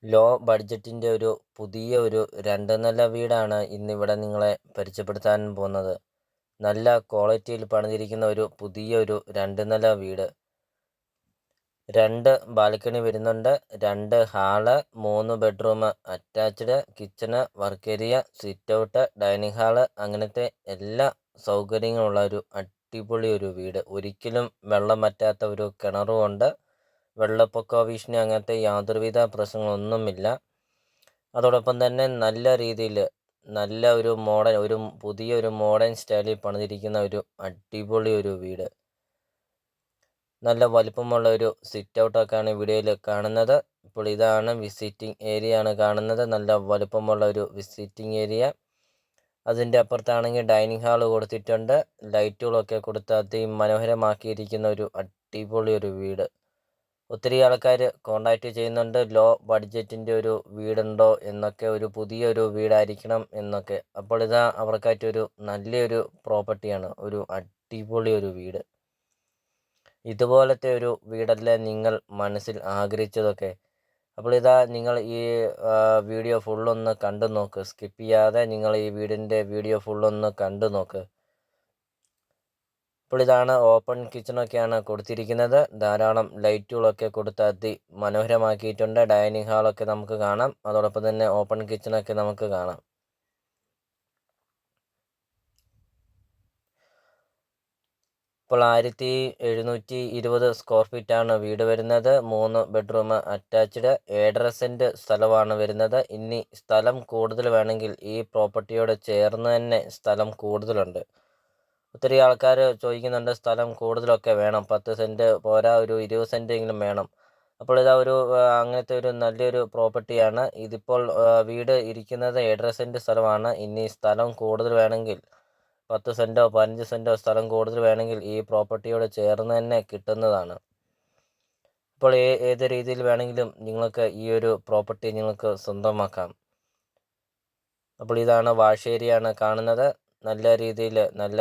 Law ബഡ്ജറ്റിൻ്റെ ഒരു പുതിയ ഒരു 2 നില വീടാണ് ഇന്നിവിടെ നിങ്ങളെ പരിചയപ്പെടുത്താൻ പോകുന്നത്. നല്ല ക്വാളിറ്റിയിൽ പണിതിരിക്കുന്ന ഒരു പുതിയ ഒരു 2 നില വീട്. 2 ബാൽക്കണി വരുന്നുണ്ട്. 2 hall, 3 bedroom attached, kitchen, work area, sit out, dining hall, അങ്ങനത്തെ എല്ലാ സൗകര്യങ്ങളുള്ള ഒരു അടിപൊളി ഒരു വീട്. ഒരിക്കലും വെള്ളം വറ്റാത്ത ഒരു കിണറും ഉണ്ട്. വെള്ളപ്പൊക്ക ഭീഷണി അങ്ങനത്തെ യാതൊരുവിധ പ്രശ്നങ്ങളൊന്നുമില്ല. അതോടൊപ്പം തന്നെ നല്ല രീതിയിൽ നല്ല ഒരു പുതിയൊരു മോഡേൺ സ്റ്റൈലിൽ പണിതിരിക്കുന്ന ഒരു അടിപൊളി ഒരു വീട്. നല്ല വലിപ്പമുള്ള ഒരു സിറ്റ് ഔട്ടൊക്കെയാണ് വീഡിയോയിൽ കാണുന്നത്. ഇപ്പോൾ ഇതാണ് വിസിറ്റിംഗ് ഏരിയ ആണ് കാണുന്നത്. നല്ല വലിപ്പമുള്ള ഒരു വിസിറ്റിംഗ് ഏരിയ. അതിൻ്റെ അപ്പുറത്താണെങ്കിൽ ഡൈനിങ് ഹാൾ കൊടുത്തിട്ടുണ്ട്. ലൈറ്റുകളൊക്കെ കൊടുത്ത് അതിമനോഹരമാക്കിയിരിക്കുന്ന ഒരു അടിപൊളി ഒരു വീട്. ഒത്തിരി ആൾക്കാർ കോണ്ടാക്റ്റ് ചെയ്യുന്നുണ്ട്. ലോ ബഡ്ജറ്റിൻ്റെ ഒരു വീടുണ്ടോ എന്നൊക്കെ, ഒരു പുതിയൊരു വീടായിരിക്കണം എന്നൊക്കെ. അപ്പോൾ ഇതാ അവർക്കായിട്ടൊരു നല്ലൊരു പ്രോപ്പർട്ടിയാണ്, ഒരു അടിപൊളി ഒരു വീട്. ഇതുപോലത്തെ ഒരു വീടല്ലേ നിങ്ങൾ മനസ്സിൽ ആഗ്രഹിച്ചതൊക്കെ. അപ്പോൾ ഇതാ നിങ്ങൾ ഈ വീഡിയോ ഫുള്ളൊന്ന് കണ്ടു നോക്ക്. സ്കിപ്പ് ചെയ്യാതെ നിങ്ങൾ ഈ വീടിൻ്റെ വീഡിയോ ഫുള്ളൊന്ന് കണ്ടു നോക്ക്. അപ്പോൾ ഇതാണ് ഓപ്പൺ കിച്ചണൊക്കെയാണ് കൊടുത്തിരിക്കുന്നത്. ധാരാളം ലൈറ്റുകളൊക്കെ കൊടുത്ത് അതിമനോഹരമാക്കിയിട്ടുണ്ട്. ഡൈനിങ് ഹാളൊക്കെ നമുക്ക് കാണാം. അതോടൊപ്പം തന്നെ ഓപ്പൺ കിച്ചണൊക്കെ നമുക്ക് കാണാം. ഇപ്പോൾ 1720 സ്ക്വയർ ഫീറ്റാണ് വീട് വരുന്നത്. 3 ബെഡ്റൂം അറ്റാച്ച്ഡ്. 1.5 സെൻറ്റ് സ്ഥലമാണ് വരുന്നത്. ഇനി സ്ഥലം കൂടുതൽ വേണമെങ്കിൽ ഈ പ്രോപ്പർട്ടിയോട് ചേർന്ന് തന്നെ സ്ഥലം കൂടുതലുണ്ട്. ഒത്തിരി ആൾക്കാർ ചോദിക്കുന്നുണ്ട്, സ്ഥലം കൂടുതലൊക്കെ വേണം, 10 സെൻറ്റ് പോരാ, ഒരു 20 സെൻറ്റെങ്കിലും വേണം. അപ്പോൾ ഇതാ അങ്ങനത്തെ ഒരു നല്ലൊരു പ്രോപ്പർട്ടിയാണ്. ഇതിപ്പോൾ വീട് ഇരിക്കുന്നത് 1.5 സെൻറ്റ് സ്ഥലമാണ്. ഇനി സ്ഥലം കൂടുതൽ വേണമെങ്കിൽ 10 സെൻറ്റോ 15 സെൻറ്റോ സ്ഥലം കൂടുതൽ വേണമെങ്കിൽ ഈ പ്രോപ്പർട്ടിയോട് ചേർന്ന് തന്നെ കിട്ടുന്നതാണ്. ഇപ്പോൾ ഏത് രീതിയിൽ വേണമെങ്കിലും നിങ്ങൾക്ക് ഈ ഒരു പ്രോപ്പർട്ടി നിങ്ങൾക്ക് സ്വന്തമാക്കാം. അപ്പോൾ ഇതാണ് വാഷ് ഏരിയയാണ് കാണുന്നത്. നല്ല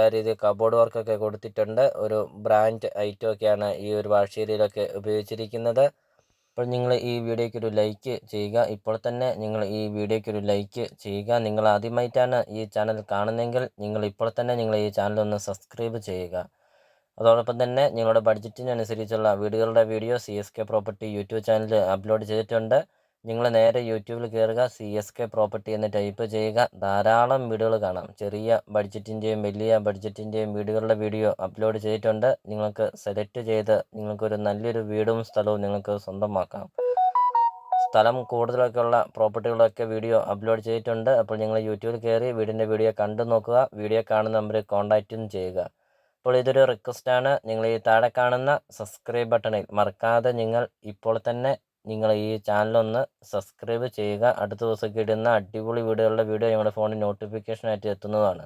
രീതിയിൽ കബോർഡ് വർക്കൊക്കെ കൊടുത്തിട്ടുണ്ട്. ഒരു ബ്രാൻഡ് ഐറ്റം ഒക്കെയാണ് ഈ ഒരു വാഷ് ഏരിയയിലൊക്കെ ഉപയോഗിച്ചിരിക്കുന്നത്. അപ്പോൾ നിങ്ങൾ ഈ വീഡിയോയ്ക്ക് ഒരു ലൈക്ക് ചെയ്യുക. ഇപ്പോൾ തന്നെ നിങ്ങൾ ഈ വീഡിയോയ്ക്ക് ഒരു ലൈക്ക് ചെയ്യുക. നിങ്ങൾ ആദ്യമായിട്ടാണ് ഈ ചാനൽ കാണുന്നതെങ്കിൽ നിങ്ങൾ ഇപ്പോൾ തന്നെ ഈ ചാനൽ ഒന്ന് സബ്സ്ക്രൈബ് ചെയ്യുക. അതോടൊപ്പം തന്നെ നിങ്ങളുടെ ബഡ്ജറ്റിനനുസരിച്ചുള്ള വീടുകളുടെ video CSK property YouTube channel upload ചെയ്തിട്ടുണ്ട്. നിങ്ങൾ നേരെ യൂട്യൂബിൽ കയറുക, CSK പ്രോപ്പർട്ടി എന്ന് ടൈപ്പ് ചെയ്യുക. ധാരാളം വീടുകൾ കാണാം. ചെറിയ ബഡ്ജറ്റിൻ്റെയും വലിയ ബഡ്ജറ്റിൻ്റെയും വീടുകളുടെ വീഡിയോ അപ്ലോഡ് ചെയ്തിട്ടുണ്ട്. നിങ്ങൾക്ക് സെലക്ട് ചെയ്ത് നിങ്ങൾക്കൊരു നല്ലൊരു വീടും സ്ഥലവും നിങ്ങൾക്ക് സ്വന്തമാക്കാം. സ്ഥലം കൂടുതലൊക്കെ ഉള്ള പ്രോപ്പർട്ടികളൊക്കെ വീഡിയോ അപ്ലോഡ് ചെയ്തിട്ടുണ്ട്. അപ്പോൾ നിങ്ങൾ യൂട്യൂബിൽ കയറി വീടിൻ്റെ വീഡിയോ കണ്ടു നോക്കുക. വീഡിയോ കാണുന്ന നമ്പറിൽ കോൺടാക്റ്റും ചെയ്യുക. അപ്പോൾ ഇതൊരു റിക്വസ്റ്റാണ്. നിങ്ങൾ ഈ താഴെ കാണുന്ന സബ്സ്ക്രൈബ് ബട്ടണിൽ മറക്കാതെ ഇപ്പോൾ തന്നെ നിങ്ങൾ ഈ ചാനലൊന്ന് സബ്സ്ക്രൈബ് ചെയ്യുക. അടുത്ത ദിവസമൊക്കെ ഇടുന്ന അടിപൊളി വീഡിയോകളുടെ വീഡിയോ നിങ്ങളുടെ ഫോണിൽ നോട്ടിഫിക്കേഷനായിട്ട് എത്തുന്നതാണ്.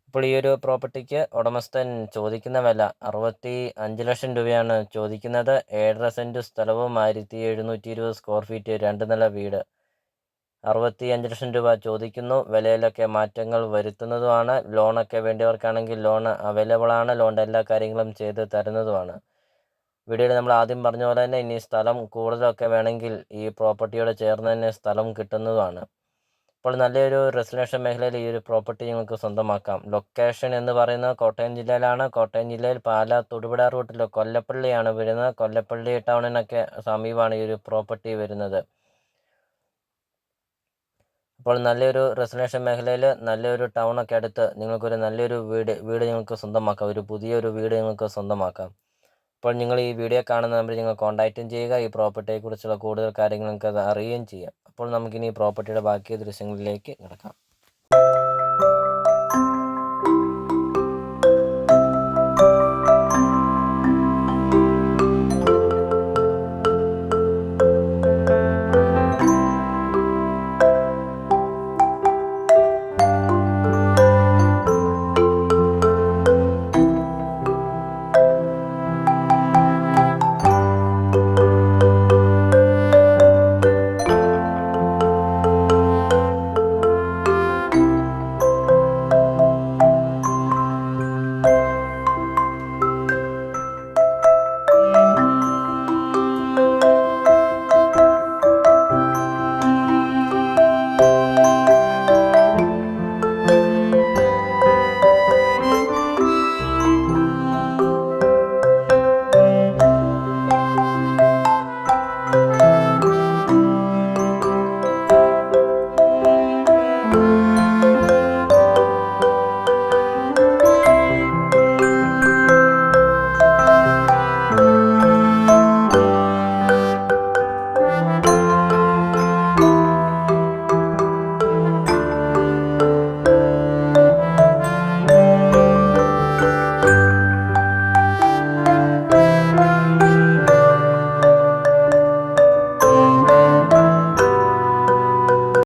ഇപ്പോൾ ഈ ഒരു പ്രോപ്പർട്ടിക്ക് ഉടമസ്ഥൻ ചോദിക്കുന്ന വില 65 ലക്ഷം രൂപയാണ് ചോദിക്കുന്നത്. 1.5 സെൻറ്റ് സ്ഥലവും 1720 സ്ക്വയർ ഫീറ്റ് 2 നില വീട്. 65 ലക്ഷം രൂപ ചോദിക്കുന്നു. വിലയിലൊക്കെ മാറ്റങ്ങൾ വരുത്തുന്നതുമാണ്. ലോണൊക്കെ വേണ്ടിയവർക്കാണെങ്കിൽ ലോൺ അവൈലബിൾ ആണ്. ലോണിൻ്റെ എല്ലാ കാര്യങ്ങളും ചെയ്ത് തരുന്നതുമാണ്. വീഡിയോയിൽ നമ്മൾ ആദ്യം പറഞ്ഞ പോലെ തന്നെ ഇനി സ്ഥലം കൂടുതലൊക്കെ വേണമെങ്കിൽ ഈ പ്രോപ്പർട്ടിയോട് ചേർന്ന് തന്നെ സ്ഥലം കിട്ടുന്നതുമാണ്. ഇപ്പോൾ നല്ലൊരു റെസിഡൻഷ്യൽ മേഖലയിൽ ഈ ഒരു പ്രോപ്പർട്ടി നിങ്ങൾക്ക് സ്വന്തമാക്കാം. ലൊക്കേഷൻ എന്ന് പറയുന്നത് കോട്ടയം ജില്ലയിലാണ്. കോട്ടയം ജില്ലയിൽ പാലാ തൊടുപുഴ റൂട്ടിൽ കൊല്ലപ്പള്ളിയാണ് വരുന്നത്. കൊല്ലപ്പള്ളി ടൗണിനൊക്കെ സമീപമാണ് ഈ ഒരു പ്രോപ്പർട്ടി വരുന്നത്. അപ്പോൾ നല്ലൊരു റെസിഡൻഷ്യൽ മേഖലയിൽ നല്ലൊരു ടൗണൊക്കെ അടുത്ത് നിങ്ങൾക്കൊരു നല്ലൊരു വീട് നിങ്ങൾക്ക് സ്വന്തമാക്കാം. ഒരു പുതിയൊരു വീട് നിങ്ങൾക്ക് സ്വന്തമാക്കാം. അപ്പോൾ നിങ്ങൾ ഈ വീഡിയോ കാണുന്ന നമ്പറിൽ നിങ്ങൾ കോൺടാക്റ്റും ചെയ്യുക. ഈ പ്രോപ്പർട്ടിയെക്കുറിച്ചുള്ള കൂടുതൽ കാര്യങ്ങൾ നിങ്ങൾക്ക് അത് അറിയുകയും ചെയ്യാം. അപ്പോൾ നമുക്കിനി ഈ പ്രോപ്പർട്ടിയുടെ ബാക്കി ദൃശ്യങ്ങളിലേക്ക് കിടക്കാം.